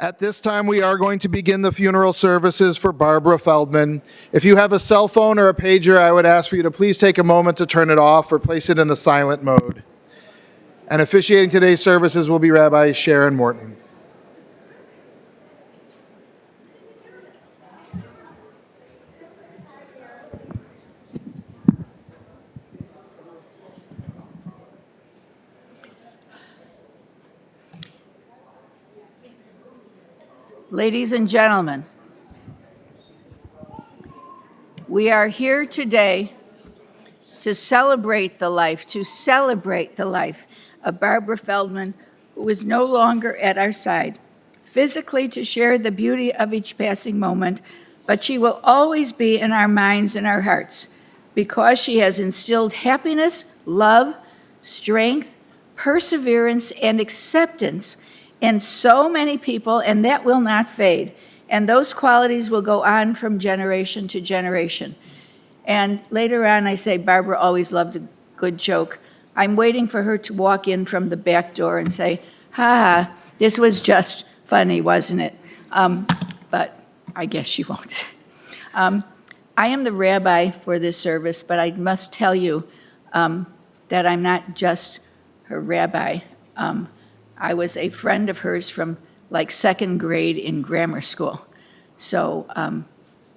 At this time, we are going to begin the funeral services for Barbara Feldman. If you have a cell phone or a pager, I would ask for you to please take a moment to turn it off or place it in the silent mode. And officiating today's services will be Rabbi Sharon Morton. Ladies and gentlemen, we are here today to celebrate the life of Barbara Feldman, who is no longer at our side, physically to share the beauty of each passing moment, but she will always be in our minds and our hearts because she has instilled happiness, love, strength, perseverance, and acceptance in so many people, and that will not fade. And those qualities will go on from generation to generation. And later on, I say, Barbara always loved a good joke. I'm waiting for her to walk in from the back door and say, ha, this was just funny, wasn't it? But I guess she won't. I am the rabbi for this service, but I must tell you that I'm not just her rabbi. I was a friend of hers from like second grade in grammar school. So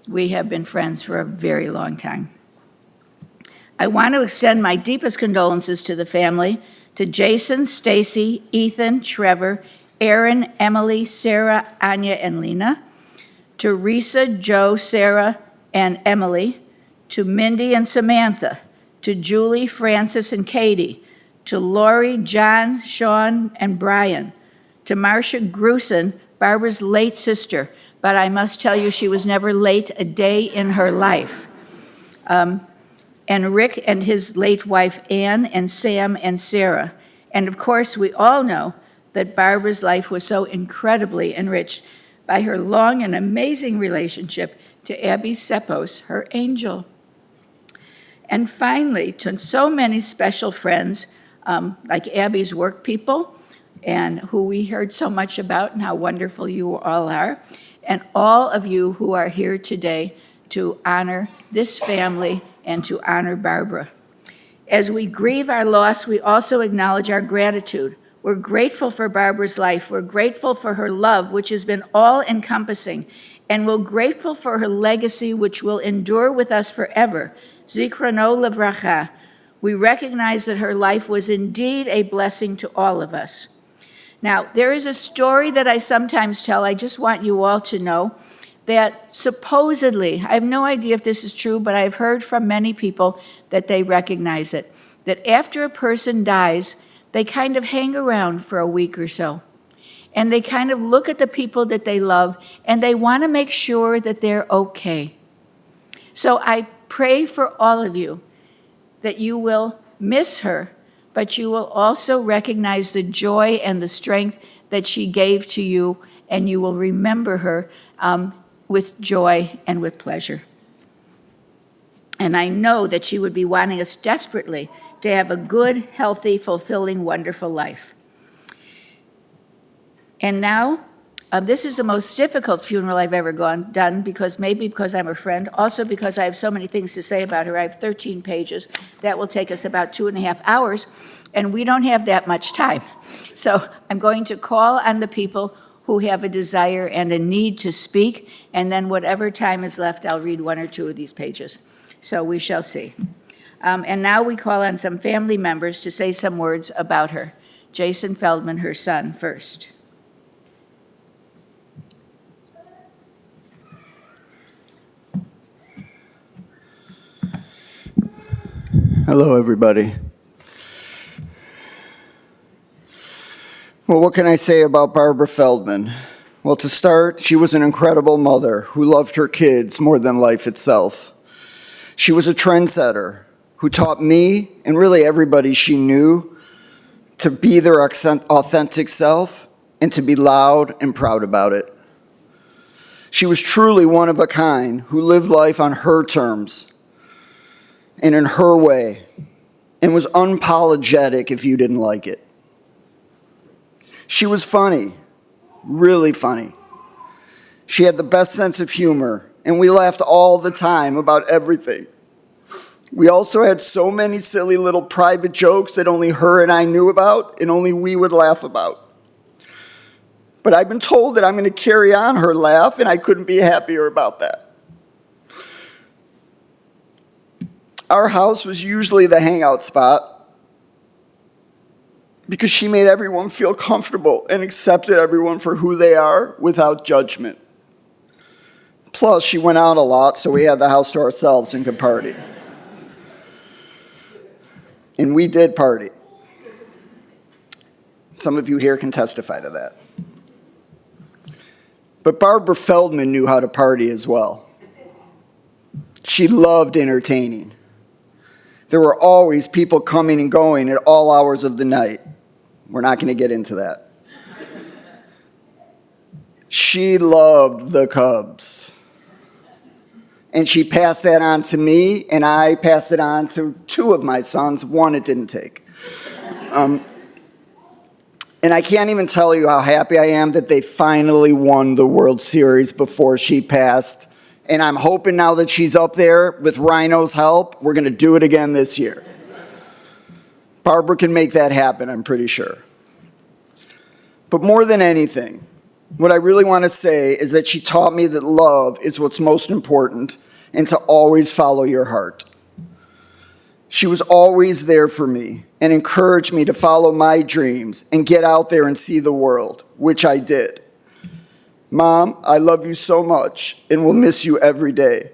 we have been friends for a very long time. I want to extend my deepest condolences to the family, to Jason, Staci, Ethan, Trevor, Aaron, Emily, Sarah, Anya, and Lena, to Reesa, Joe, Sarah, and Emily, to Mindy and Samantha, to Julie, Francis, and Katie, to Lori, John, Sean, and Brian, to Marcia Grusin, Barbara's late sister, but I must tell you she was never late a day in her life, and Rick and his late wife Ann, and Sam and Sarah. And of course, we all know that Barbara's life was so incredibly enriched by her long and amazing relationship to Abby Ceppos, her angel. And finally, to so many special friends, like Abby's work people, and who we heard so much about and how wonderful you all are, and all of you who are here today to honor this family and to honor Barbara. As we grieve our loss, we also acknowledge our gratitude. We're grateful for Barbara's life. We're grateful for her love, which has been all-encompassing, and we're grateful for her legacy, which will endure with us forever. Zichrono Livracha. We recognize that her life was indeed a blessing to all of us. Now, there is a story that I sometimes tell, I just want you all to know, that supposedly, I have no idea if this is true, but I've heard from many people that they recognize it, that after a person dies, they kind of hang around for a week or so. And they kind of look at the people that they love, and they want to make sure that they're okay. So I pray for all of you that you will miss her, but you will also recognize the joy and the strength that she gave to you, and you will remember her with joy and with pleasure. And I know that she would be wanting us desperately to have a good, healthy, fulfilling, wonderful life. And now, this is the most difficult funeral I've ever done, because I'm her friend, also because I have so many things to say about her. I have 13 pages. That will take us about 2.5 hours, and we don't have that much time. So I'm going to call on the people who have a desire and a need to speak, and then whatever time is left, I'll read 1 or 2 of these pages. So we shall see. And now we call on some family members to say some words about her. Jason Feldman, her son, first. Hello, everybody. Well, what can I say about Barbara Feldman? Well, to start, she was an incredible mother who loved her kids more than life itself. She was a trendsetter who taught me, and really everybody she knew, to be their authentic self and to be loud and proud about it. She was truly one of a kind who lived life on her terms and in her way, and was unapologetic if you didn't like it. She was funny, really funny. She had the best sense of humor, and we laughed all the time about everything. We also had so many silly little private jokes that only her and I knew about and only we would laugh about. But I've been told that I'm going to carry on her laugh, and I couldn't be happier about that. Our house was usually the hangout spot because she made everyone feel comfortable and accepted everyone for who they are without judgment. Plus, she went out a lot, so we had the house to ourselves and could party. And we did party. Some of you here can testify to that. But Barbara Feldman knew how to party as well. She loved entertaining. There were always people coming and going at all hours of the night. We're not going to get into that. She loved the Cubs. And she passed that on to me, and I passed it on to two of my sons. One it didn't take. And I can't even tell you how happy I am that they finally won the World Series before she passed. And I'm hoping now that she's up there with Rhino's help, we're going to do it again this year. Barbara can make that happen, I'm pretty sure. But more than anything, what I really want to say is that she taught me that love is what's most important and to always follow your heart. She was always there for me and encouraged me to follow my dreams and get out there and see the world, which I did. Mom, I love you so much and will miss you every day.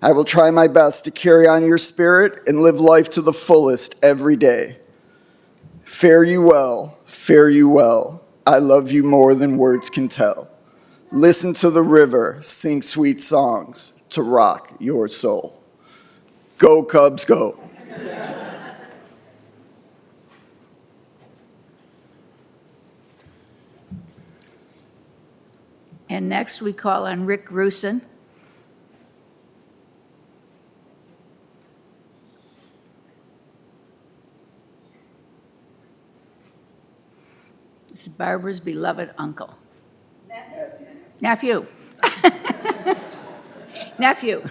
I will try my best to carry on your spirit and live life to the fullest every day. Fare you well, fare you well. I love you more than words can tell. Listen to the river, sing sweet songs to rock your soul. Go Cubs, go. And next we call on Rick Grusin. This is Barbara's beloved uncle. Nephew. Nephew.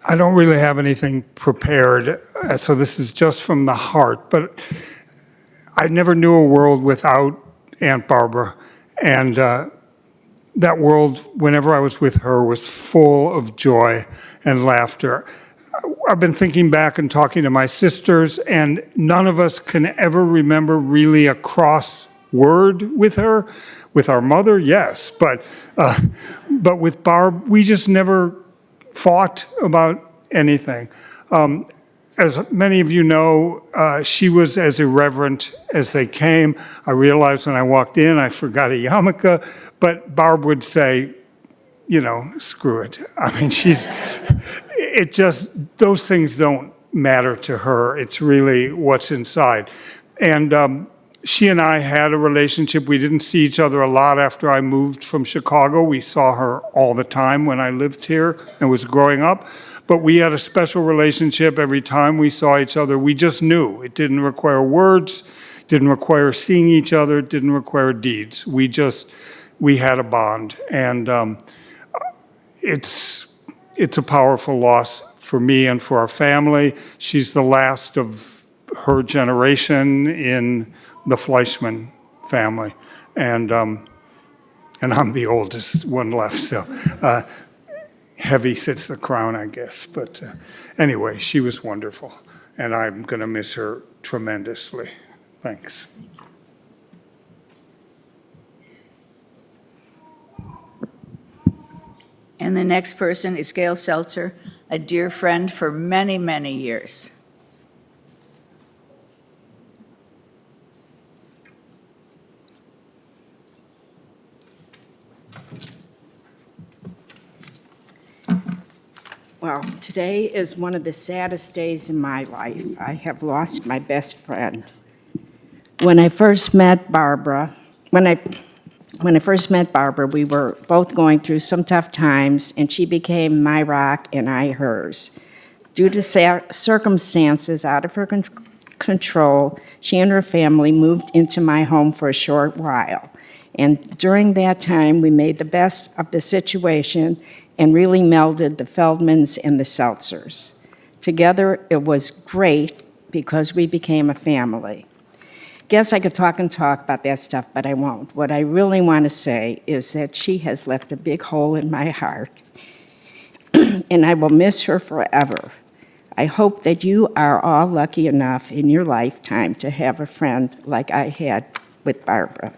I don't really have anything prepared, so this is just from the heart, but I never knew a world without Aunt Barbara, and that world, whenever I was with her, was full of joy and laughter. I've been thinking back and talking to my sisters, and none of us can ever remember really a cross word with her. With our mother, yes, but with Barb, we just never fought about anything. As many of you know, she was as irreverent as they came. I realized when I walked in, I forgot a yarmulke, but Barb would say, you know, screw it. I mean, those things don't matter to her. It's really what's inside. And she and I had a relationship. We didn't see each other a lot after I moved from Chicago. We saw her all the time when I lived here and was growing up. But we had a special relationship every time we saw each other. We just knew. It didn't require words, didn't require seeing each other, didn't require deeds. We had a bond. And it's a powerful loss for me and for our family. She's the last of her generation in the Fleischman family, and I'm the oldest one left, so heavy sits the crown, I guess. But anyway, she was wonderful, and I'm going to miss her tremendously. Thanks. And the next person is Gail Seltzer, a dear friend for many, many years. Well, today is one of the saddest days in my life. I have lost my best friend. When I first met Barbara, we were both going through some tough times, and she became my rock and I hers. Due to circumstances out of her control, she and her family moved into my home for a short while. And during that time, we made the best of the situation and really melded the Feldmans and the Seltzers. Together, it was great because we became a family. Guess I could talk and talk about that stuff, but I won't. What I really want to say is that she has left a big hole in my heart, and I will miss her forever. I hope that you are all lucky enough in your lifetime to have a friend like I had with Barbara.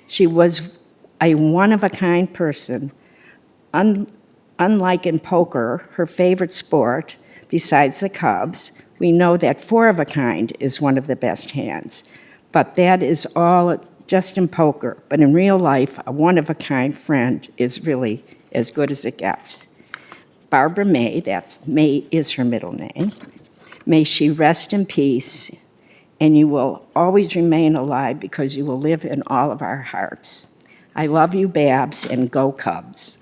She was a one-of-a-kind person. Unlike in poker, her favorite sport, besides the Cubs, we know that four-of-a-kind is one of the best hands. But that is all just in poker. But in real life, a one-of-a-kind friend is really as good as it gets. Barbara May, May is her middle name. May she rest in peace, and you will always remain alive because you will live in all of our hearts. I love you, Babs, and go Cubs.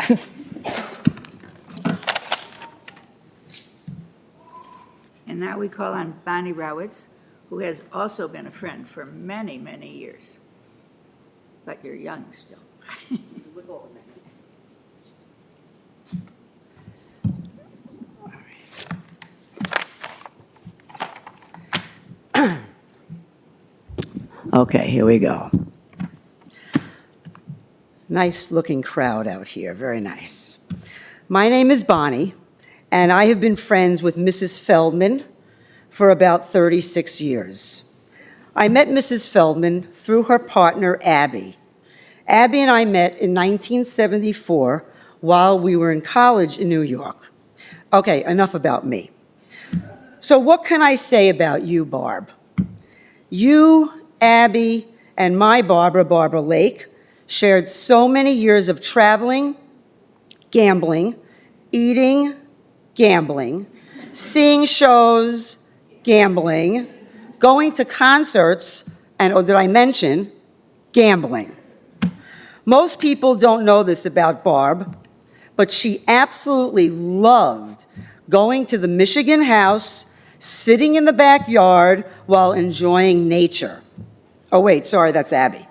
And now we call on Bonnie Rowitz, who has also been a friend for many, many years. But you're young still. Okay, here we go. Nice looking crowd out here, very nice. My name is Bonnie, and I have been friends with Mrs. Feldman for about 36 years. I met Mrs. Feldman through her partner, Abby. Abby and I met in 1974 while we were in college in New York. Okay, enough about me. So what can I say about you, Barb? You, Abby, and my Barbara Lake, shared so many years of traveling, gambling, eating, gambling, seeing shows, gambling, going to concerts, and, oh, did I mention, gambling. Most people don't know this about Barb, but she absolutely loved going to the Michigan house, sitting in the backyard while enjoying nature. Oh, wait, sorry, that's Abby.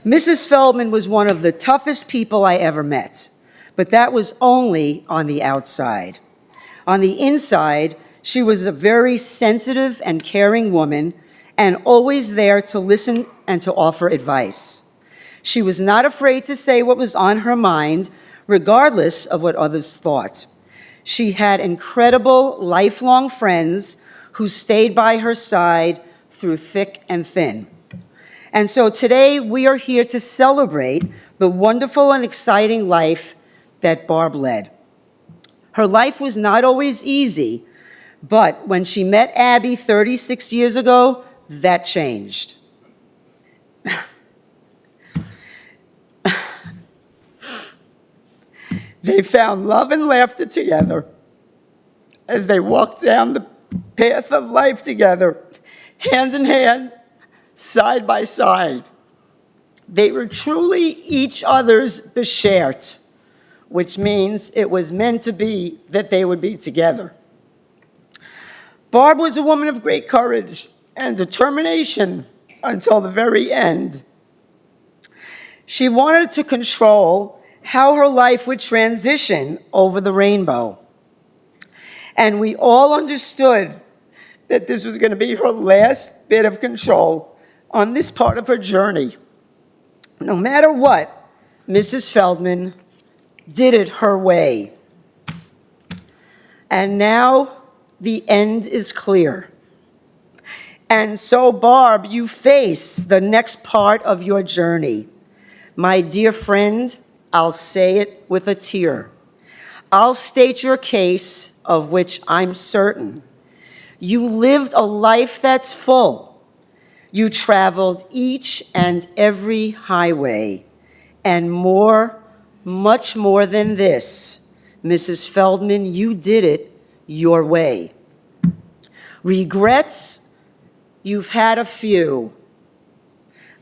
Mrs. Feldman was one of the toughest people I ever met, but that was only on the outside. On the inside, she was a very sensitive and caring woman and always there to listen and to offer advice. She was not afraid to say what was on her mind, regardless of what others thought. She had incredible lifelong friends who stayed by her side through thick and thin. And so today we are here to celebrate the wonderful and exciting life that Barb led. Her life was not always easy, but when she met Abby 36 years ago, that changed. They found love and laughter together as they walked down the path of life together, hand in hand, side by side. They were truly each other's beshert, which means it was meant to be that they would be together. Barb was a woman of great courage and determination until the very end. She wanted to control how her life would transition over the rainbow. And we all understood that this was going to be her last bit of control on this part of her journey. No matter what, Mrs. Feldman did it her way. And now the end is clear. And so, Barb, you face the next part of your journey. My dear friend, I'll say it with a tear. I'll state your case, of which I'm certain. You lived a life that's full. You traveled each and every highway, and more, much more than this. Mrs. Feldman, you did it your way. Regrets, you've had a few,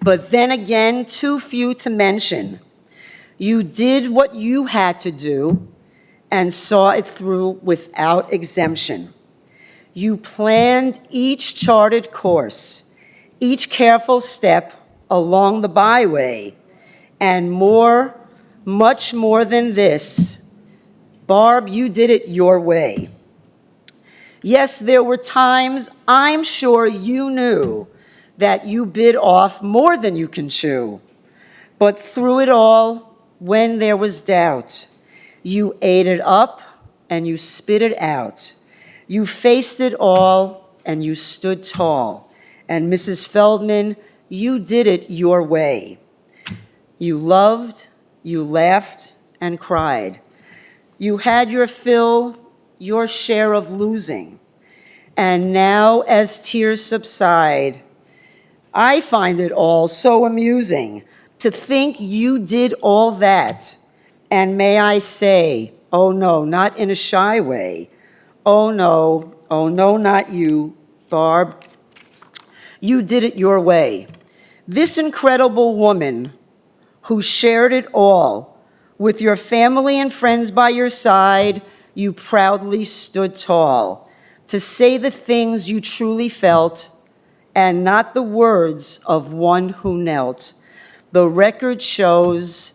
but then again, too few to mention. You did what you had to do, and saw it through without exemption. You planned each charted course, each careful step along the byway, and more, much more than this, Barb, you did it your way. Yes, there were times I'm sure you knew that you bit off more than you can chew. But through it all, when there was doubt, you ate it up and you spit it out. You faced it all and you stood tall. And Mrs. Feldman, you did it your way. You loved, you laughed, and cried. You had your fill, your share of losing. And now, as tears subside, I find it all so amusing to think you did all that. And may I say, oh no, not in a shy way. Oh no, not you, Barb. You did it your way. This incredible woman who shared it all, with your family and friends by your side, you proudly stood tall to say the things you truly felt and not the words of one who knelt. The record shows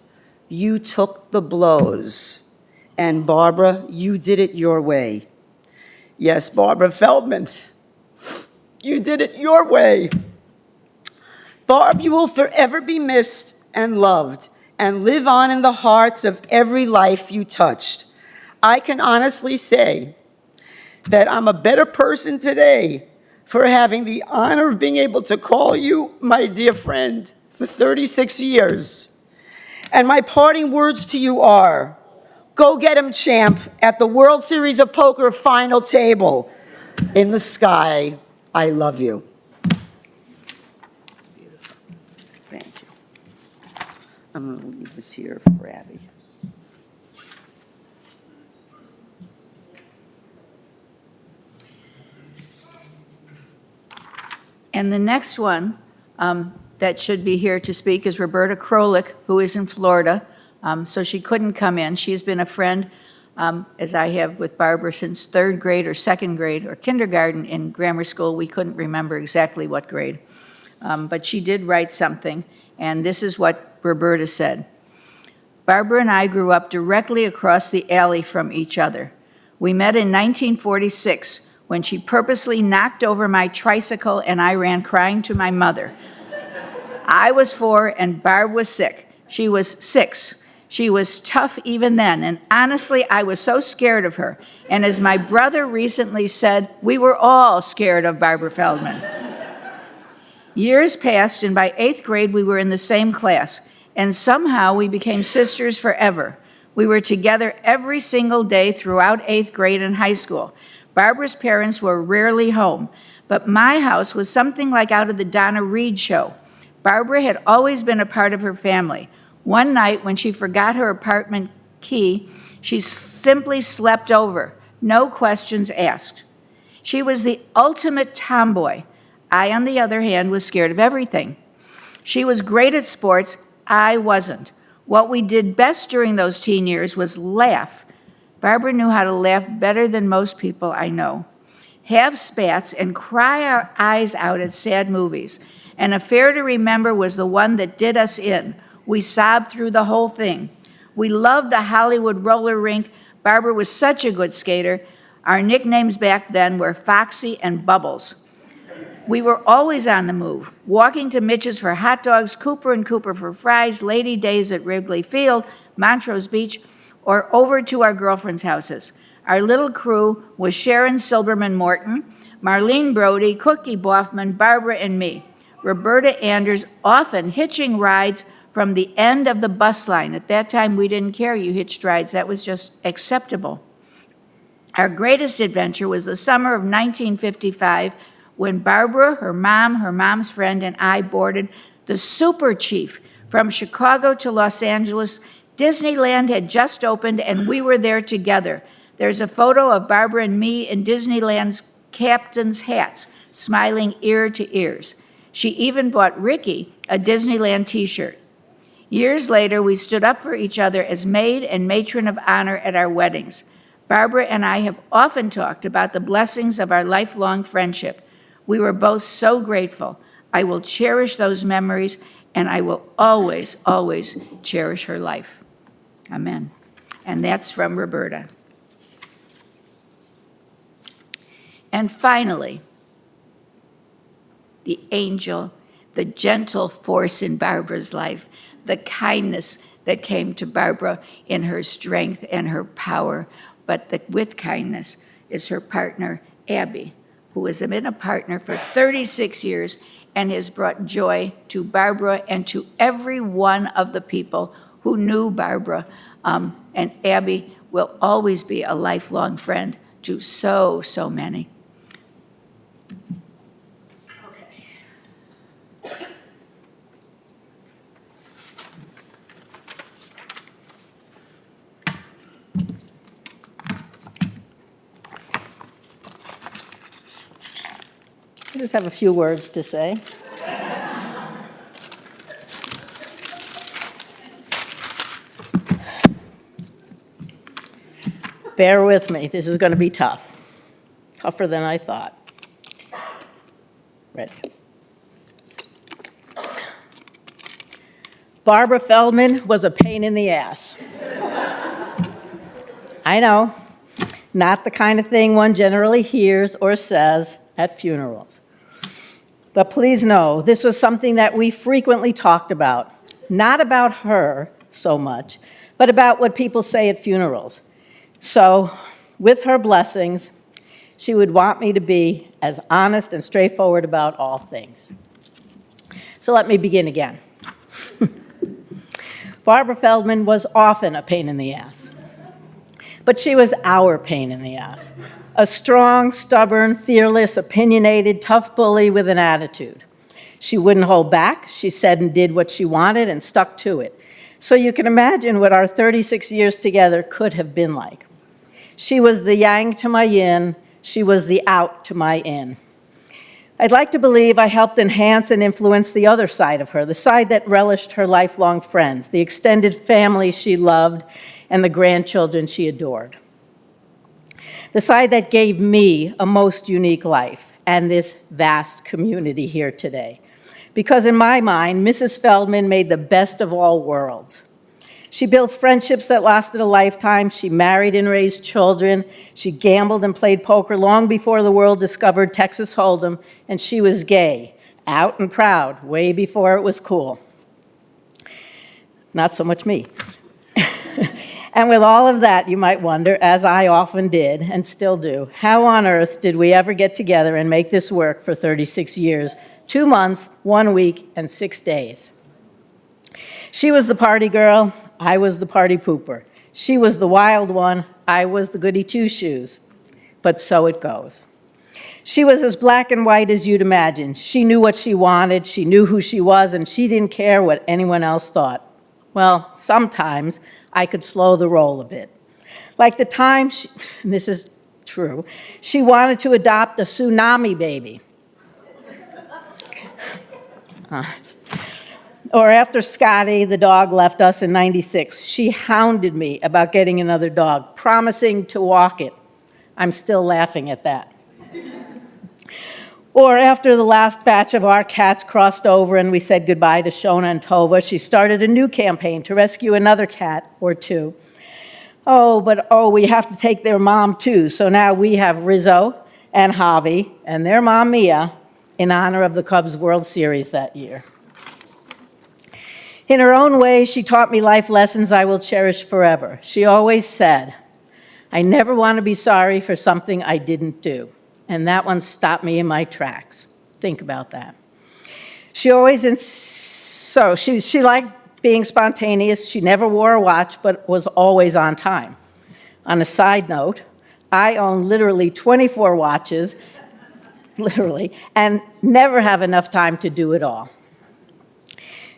you took the blows. And Barbara, you did it your way. Yes, Barbara Feldman, you did it your way. Barb, you will forever be missed and loved and live on in the hearts of every life you touched. I can honestly say that I'm a better person today for having the honor of being able to call you my dear friend for 36 years. And my parting words to you are, go get him, champ, at the World Series of Poker final table in the sky. I love you. That's beautiful. Thank you. I'm going to leave this here for Abby. And the next one that should be here to speak is Roberta Krolik, who is in Florida, so she couldn't come in. She's been a friend, as I have with Barbara, since third grade or second grade or kindergarten in grammar school. We couldn't remember exactly what grade. But she did write something, and this is what Roberta said. Barbara and I grew up directly across the alley from each other. We met in 1946 when she purposely knocked over my tricycle and I ran crying to my mother. I was 4 and Barb was 6. She was 6. She was tough even then, and honestly, I was so scared of her. And as my brother recently said, we were all scared of Barbara Feldman. Years passed, and by 8th grade, we were in the same class, and somehow we became sisters forever. We were together every single day throughout 8th grade and high school. Barbara's parents were rarely home, but my house was something like out of the Donna Reed show. Barbara had always been a part of her family. One night, when she forgot her apartment key, she simply slept over, no questions asked. She was the ultimate tomboy. I, on the other hand, was scared of everything. She was great at sports. I wasn't. What we did best during those teen years was laugh. Barbara knew how to laugh better than most people I know. Have spats and cry our eyes out at sad movies. An affair to remember was the one that did us in. We sobbed through the whole thing. We loved the Hollywood roller rink. Barbara was such a good skater. Our nicknames back then were Foxy and Bubbles. We were always on the move, walking to Mitch's for hot dogs, Cooper and Cooper for fries, Lady Days at Wrigley Field, Montrose Beach, or over to our girlfriends' houses. Our little crew was Sharon Silberman Morton, Marlene Brody, Cookie Boffman, Barbara, and me. Roberta Anders, often hitching rides from the end of the bus line. At that time, we didn't care you hitched rides. That was just acceptable. Our greatest adventure was the summer of 1955 when Barbara, her mom's friend, and I boarded the Super Chief from Chicago to Los Angeles. Disneyland had just opened, and we were there together. There's a photo of Barbara and me in Disneyland's captain's hats, smiling ear to ears. She even bought Ricky a Disneyland t-shirt. Years later, we stood up for each other as maid and matron of honor at our weddings. Barbara and I have often talked about the blessings of our lifelong friendship. We were both so grateful. I will cherish those memories, and I will always, always cherish her life. Amen. And that's from Roberta. And finally, the angel, the gentle force in Barbara's life, the kindness that came to Barbara in her strength and her power, but with kindness is her partner, Abby, who has been a partner for 36 years and has brought joy to Barbara and to every one of the people who knew Barbara. And Abby will always be a lifelong friend to so, so many. I just have a few words to say. Bear with me, this is going to be tough. Tougher than I thought. Ready. Barbara Feldman was a pain in the ass. I know, not the kind of thing one generally hears or says at funerals. But please know, this was something that we frequently talked about, not about her so much, but about what people say at funerals. So, with her blessings, she would want me to be as honest and straightforward about all things. So let me begin again. Barbara Feldman was often a pain in the ass, but she was our pain in the ass. A strong, stubborn, fearless, opinionated, tough bully with an attitude. She wouldn't hold back. She said and did what she wanted and stuck to it. So you can imagine what our 36 years together could have been like. She was the yang to my yin. She was the out to my in. I'd like to believe I helped enhance and influence the other side of her, the side that relished her lifelong friends, the extended family she loved, and the grandchildren she adored. The side that gave me a most unique life and this vast community here today. Because in my mind, Mrs. Feldman made the best of all worlds. She built friendships that lasted a lifetime. She married and raised children. She gambled and played poker long before the world discovered Texas Hold'em, and she was gay, out and proud, way before it was cool. Not so much me. And with all of that, you might wonder, as I often did and still do, how on earth did we ever get together and make this work for 36 years, 2 months, 1 week, and 6 days? She was the party girl, I was the party pooper. She was the wild one, I was the goody two-shoes. But so it goes. She was as black and white as you'd imagine. She knew what she wanted, she knew who she was, and she didn't care what anyone else thought. Well, sometimes I could slow the roll a bit. Like the time, and this is true, she wanted to adopt a tsunami baby. Honest. Or after Scotty, the dog, left us in '96, she hounded me about getting another dog, promising to walk it. I'm still laughing at that. Or after the last batch of our cats crossed over and we said goodbye to Shona and Tova, she started a new campaign to rescue another cat or two. But we have to take their mom too. So now we have Rizzo and Javi and their mom Mia in honor of the Cubs World Series that year. In her own way, she taught me life lessons I will cherish forever. She always said, I never want to be sorry for something I didn't do. And that one stopped me in my tracks. Think about that. She always, she liked being spontaneous. She never wore a watch, but was always on time. On a side note, I own literally 24 watches, literally, and never have enough time to do it all.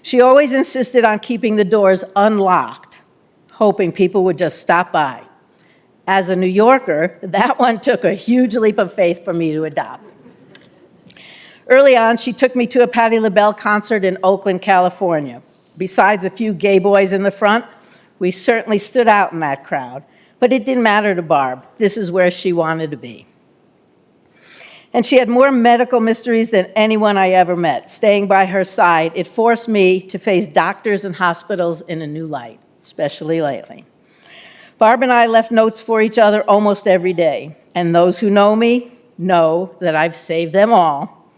She always insisted on keeping the doors unlocked, hoping people would just stop by. As a New Yorker, that one took a huge leap of faith for me to adopt. Early on, she took me to a Patti LaBelle concert in Oakland, California. Besides a few gay boys in the front, we certainly stood out in that crowd. But it didn't matter to Barb. This is where she wanted to be. And she had more medical mysteries than anyone I ever met. Staying by her side, it forced me to face doctors and hospitals in a new light, especially lately. Barb and I left notes for each other almost every day, and those who know me know that I've saved them all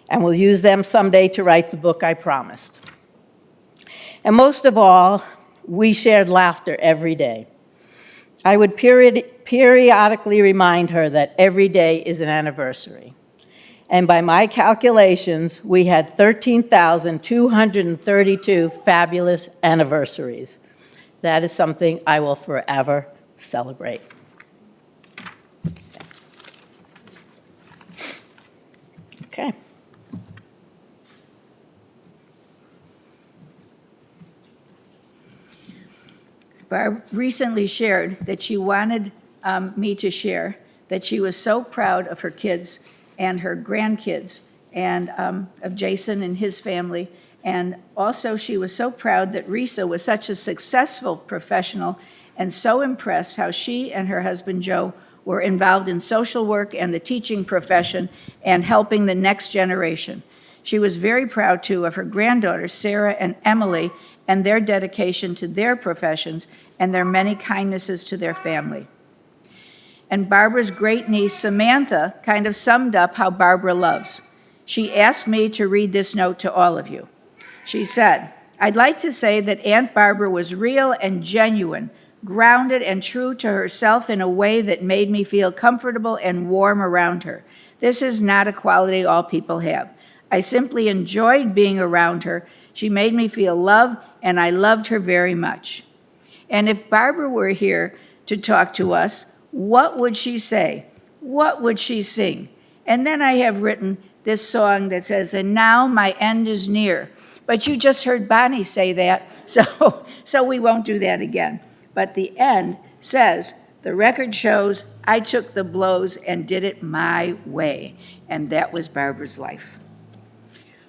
and will use them someday to write the book I promised. And most of all, we shared laughter every day. I would periodically remind her that every day is an anniversary. And by my calculations, we had 13,232 fabulous anniversaries. That is something I will forever celebrate. Okay. Barb recently shared that she wanted me to share that she was so proud of her kids and her grandkids and of Jason and his family. And also she was so proud that Reesa was such a successful professional and so impressed how she and her husband Joe were involved in social work and the teaching profession and helping the next generation. She was very proud, too, of her granddaughters, Sarah and Emily, and their dedication to their professions and their many kindnesses to their family. And Barbara's great niece, Samantha, kind of summed up how Barbara loves. She asked me to read this note to all of you. She said, "I'd like to say that Aunt Barbara was real and genuine, grounded and true to herself in a way that made me feel comfortable and warm around her. This is not a quality all people have. I simply enjoyed being around her. She made me feel loved, and I loved her very much." And if Barbara were here to talk to us, what would she say? What would she sing? And then I have written this song that says, "And now my end is near." But you just heard Bonnie say that, so we won't do that again. But the end says, "The record shows I took the blows and did it my way." And that was Barbara's life.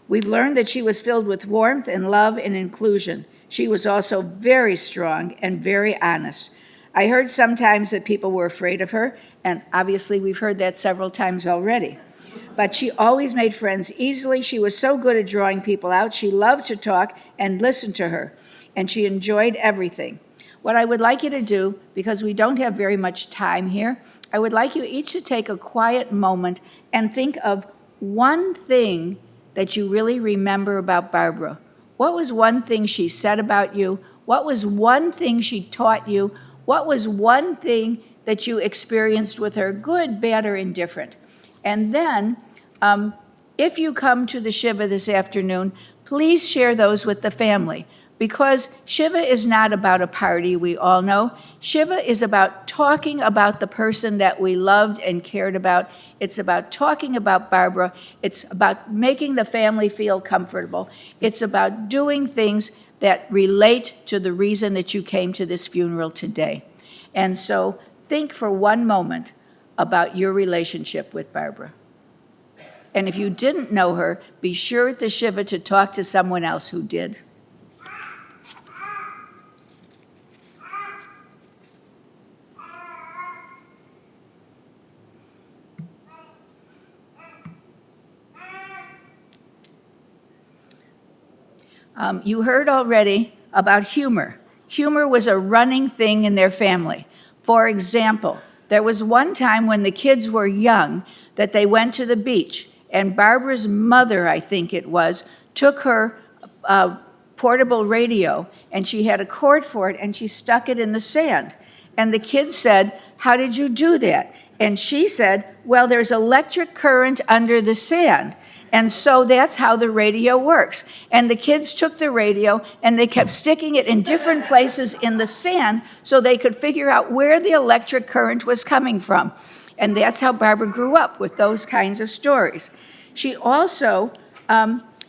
We've learned that she was filled with warmth and love and inclusion. She was also very strong and very honest. I heard sometimes that people were afraid of her, and obviously we've heard that several times already. But she always made friends easily. She was so good at drawing people out. She loved to talk and listen to her, and she enjoyed everything. What I would like you to do, because we don't have very much time here, I would like you each to take a quiet moment and think of one thing that you really remember about Barbara. What was one thing she said about you? What was one thing she taught you? What was one thing that you experienced with her, good, bad, or indifferent? And then, if you come to the Shiva this afternoon, please share those with the family. Because Shiva is not about a party, we all know. Shiva is about talking about the person that we loved and cared about. It's about talking about Barbara. It's about making the family feel comfortable. It's about doing things that relate to the reason that you came to this funeral today. And so think for one moment about your relationship with Barbara. And if you didn't know her, be sure at the Shiva to talk to someone else who did. You heard already about humor. Humor was a running thing in their family. For example, there was one time when the kids were young that they went to the beach, and Barbara's mother, I think it was, took her portable radio, and she had a cord for it, and she stuck it in the sand. And the kids said, "How did you do that?" And she said, "Well, there's electric current under the sand. And so that's how the radio works." And the kids took the radio and they kept sticking it in different places in the sand so they could figure out where the electric current was coming from. And that's how Barbara grew up, with those kinds of stories. She also,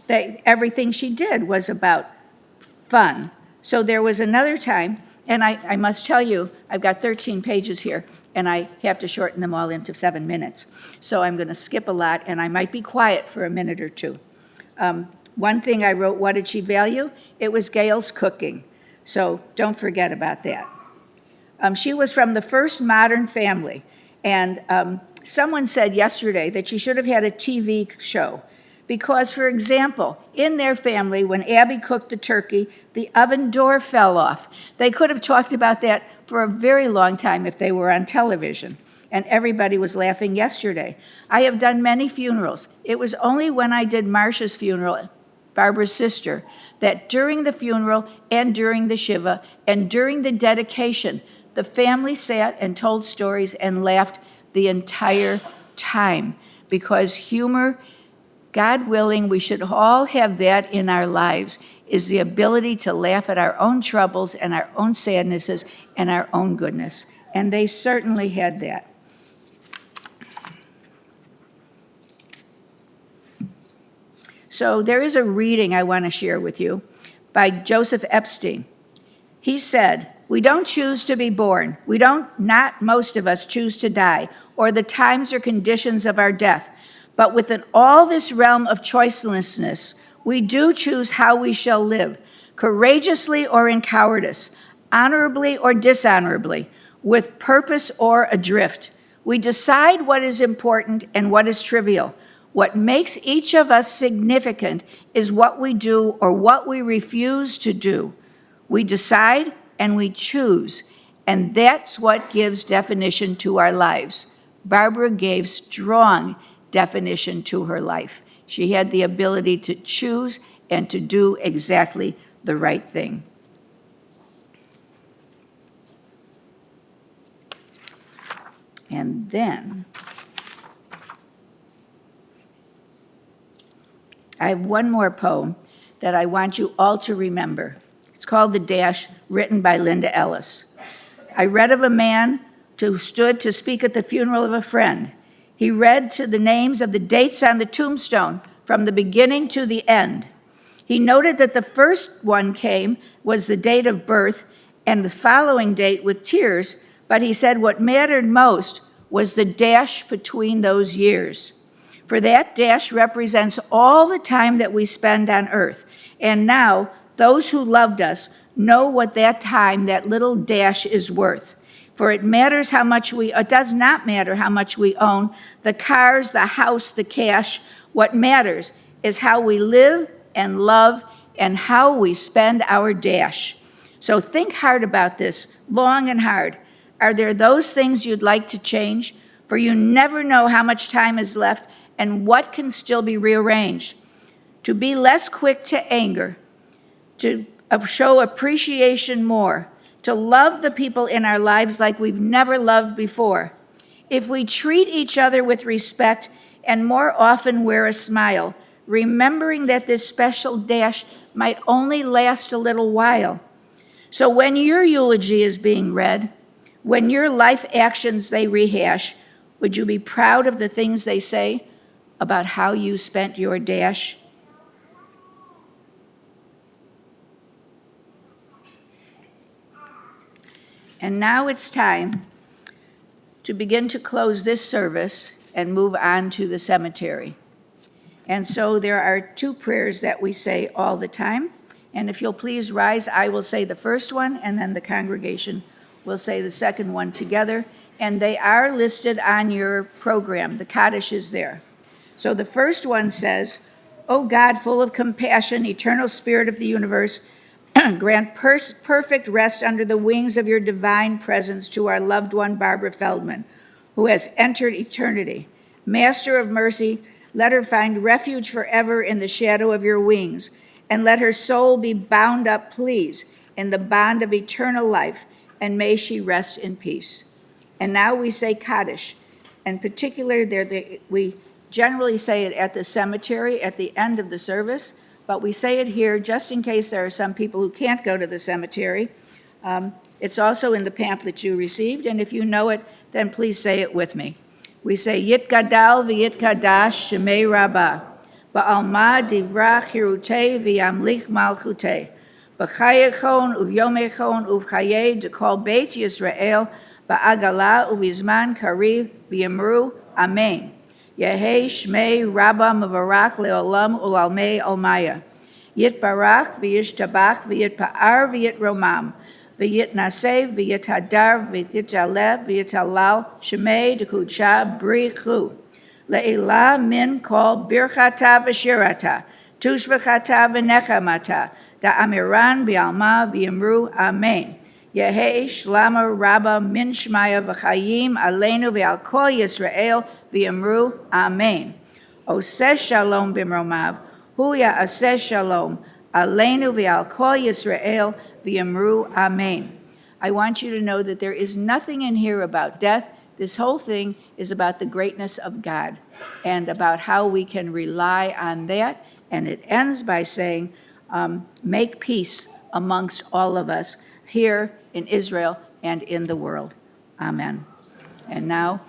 everything she did was about fun. So there was another time, and I must tell you, I've got 13 pages here, and I have to shorten them all into 7 minutes. So I'm going to skip a lot, and I might be quiet for a minute or two. One thing I wrote, what did she value? It was Gail's cooking. So don't forget about that. She was from the first modern family. And someone said yesterday that she should have had a TV show. Because, for example, in their family, when Abby cooked the turkey, the oven door fell off. They could have talked about that for a very long time if they were on television. And everybody was laughing yesterday. I have done many funerals. It was only when I did Marcia's funeral, Barbara's sister, that during the funeral and during the Shiva and during the dedication, the family sat and told stories and laughed the entire time. Because humor, God willing, we should all have that in our lives, is the ability to laugh at our own troubles and our own sadnesses and our own goodness. And they certainly had that. So there is a reading I want to share with you by Joseph Epstein. He said, "We don't choose to be born. Not most of us choose to die, or the times or conditions of our death. But within all this realm of choicelessness, we do choose how we shall live, courageously or in cowardice, honorably or dishonorably, with purpose or adrift. We decide what is important and what is trivial. What makes each of us significant is what we do or what we refuse to do. We decide and we choose, and that's what gives definition to our lives." Barbara gave strong definition to her life. She had the ability to choose and to do exactly the right thing. And then I have one more poem that I want you all to remember. It's called The Dash, written by Linda Ellis. I read of a man who stood to speak at the funeral of a friend. He read to the names of the dates on the tombstone from the beginning to the end. He noted that the first one was the date of birth and the following date with tears, but he said what mattered most was the dash between those years. For that dash represents all the time that we spend on earth. And now, those who loved us know what that time, that little dash, is worth. For it does not matter how much we own, the cars, the house, the cash. What matters is how we live and love and how we spend our dash. So think hard about this, long and hard. Are there those things you'd like to change? For you never know how much time is left and what can still be rearranged. To be less quick to anger, to show appreciation more, to love the people in our lives like we've never loved before. If we treat each other with respect and more often wear a smile, remembering that this special dash might only last a little while. So when your eulogy is being read, when your life actions they rehash, would you be proud of the things they say about how you spent your dash? And now it's time to begin to close this service and move on to the cemetery. And so there are two prayers that we say all the time. And if you'll please rise, I will say the first one, and then the congregation will say the second one together. And they are listed on your program. The Kaddish is there. So the first one says, "O God, full of compassion, eternal spirit of the universe, grant perfect rest under the wings of your divine presence to our loved one, Barbara Feldman, who has entered eternity. Master of mercy, let her find refuge forever in the shadow of your wings, and let her soul be bound up, please, in the bond of eternal life, and may she rest in peace." And now we say Kaddish. In particular, we generally say it at the cemetery at the end of the service, but we say it here just in case there are some people who can't go to the cemetery. It's also in the pamphlet you received, and if you know it, then please say it with me. We say, Yit Gadal v'Yit Kadash Shemei Rabbah, Ba'alma Divrach Hirutei v'Yamlich Malchutei, B'chayechon uv'yomechon uv'chayei Dekol Beit Yisrael, Ba'agala uv'izman Kariv v'Yamru, Amen. Yehei Shmei Rabbah Mevarach Le'olam Ulalmei Olmaya. Yitbarach v'yishtabach v'yitpa'ar v'yitromam. V'yitnaseh v'yithadar v'yitaleh v'yitalal shemei d'kudsha brichu. Le'ilah min kol birchata v'shirata. Tushvachata v'nechamata. Da'amiran b'alma v'yimru amen. Yehei shlama rabba min shmaya v'chayim aleinu v'al kol Yisrael v'yimru amen. Oseh shalom b'mromav, hu ya'aseh shalom aleinu v'al kol Yisrael v'yimru amen. I want you to know that there is nothing in here about death. This whole thing is about the greatness of God and about how we can rely on that. And it ends by saying, make peace amongst all of us here in Israel and in the world. Amen. And now,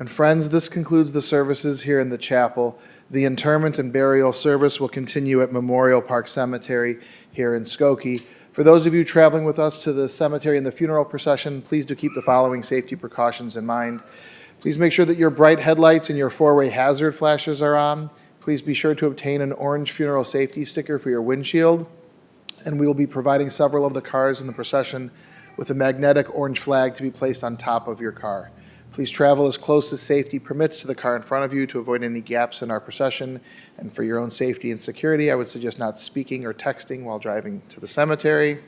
And friends, this concludes the services here in the chapel. The interment and burial service will continue at Memorial Park Cemetery here in Skokie. For those of you traveling with us to the cemetery and the funeral procession, please do keep the following safety precautions in mind. Please make sure that your bright headlights and your four-way hazard flashes are on. Please be sure to obtain an orange funeral safety sticker for your windshield. And we will be providing several of the cars in the procession with a magnetic orange flag to be placed on top of your car. Please travel as close as safety permits to the car in front of you to avoid any gaps in our procession. And for your own safety and security, I would suggest not speaking or texting while driving to the cemetery.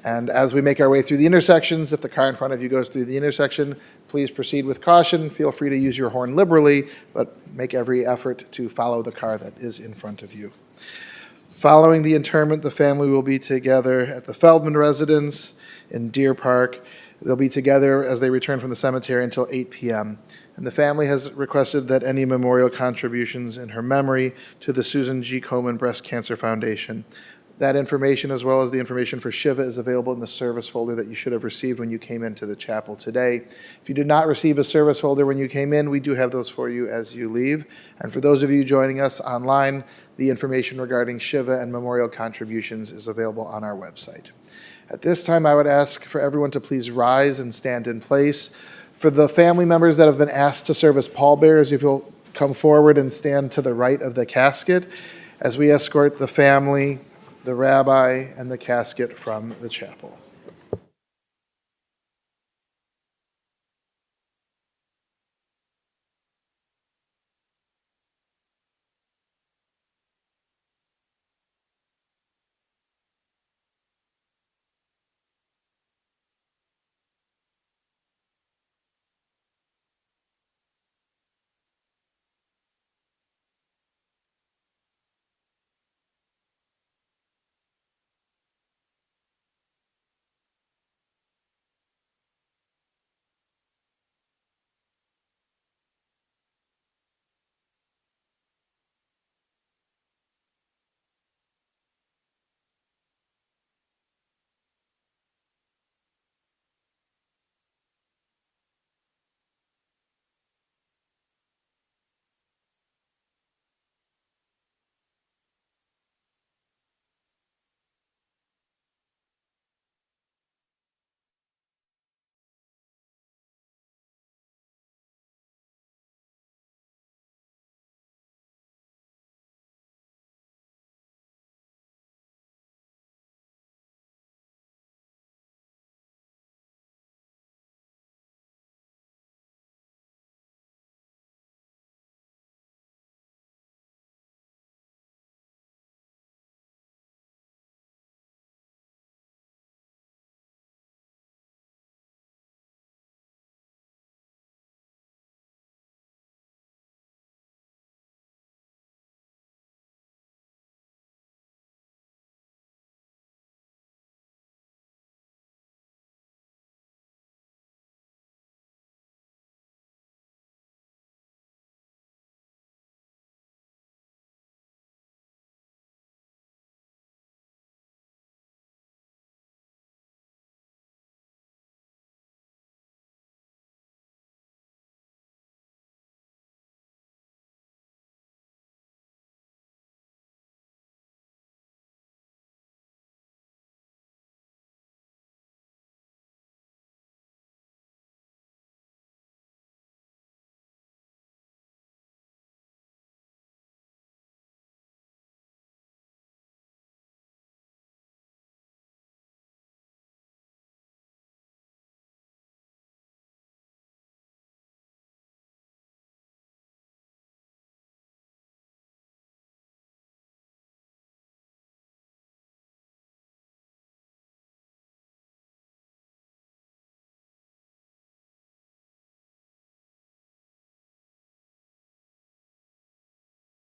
And as we make our way through the intersections, if the car in front of you goes through the intersection, please proceed with caution. Feel free to use your horn liberally, but make every effort to follow the car that is in front of you. Following the interment, the family will be together at the Feldman residence in Deer Park. They'll be together as they return from the cemetery until 8 p.m. And the family has requested that any memorial contributions in her memory to the Susan G. Komen Breast Cancer Foundation. That information, as well as the information for Shiva, is available in the service folder that you should have received when you came into the chapel today. If you did not receive a service folder when you came in, we do have those for you as you leave. And for those of you joining us online, the information regarding Shiva and memorial contributions is available on our website. At this time, I would ask for everyone to please rise and stand in place. For the family members that have been asked to serve as pallbearers, if you'll come forward and stand to the right of the casket as we escort the family, the rabbi, and the casket from the chapel.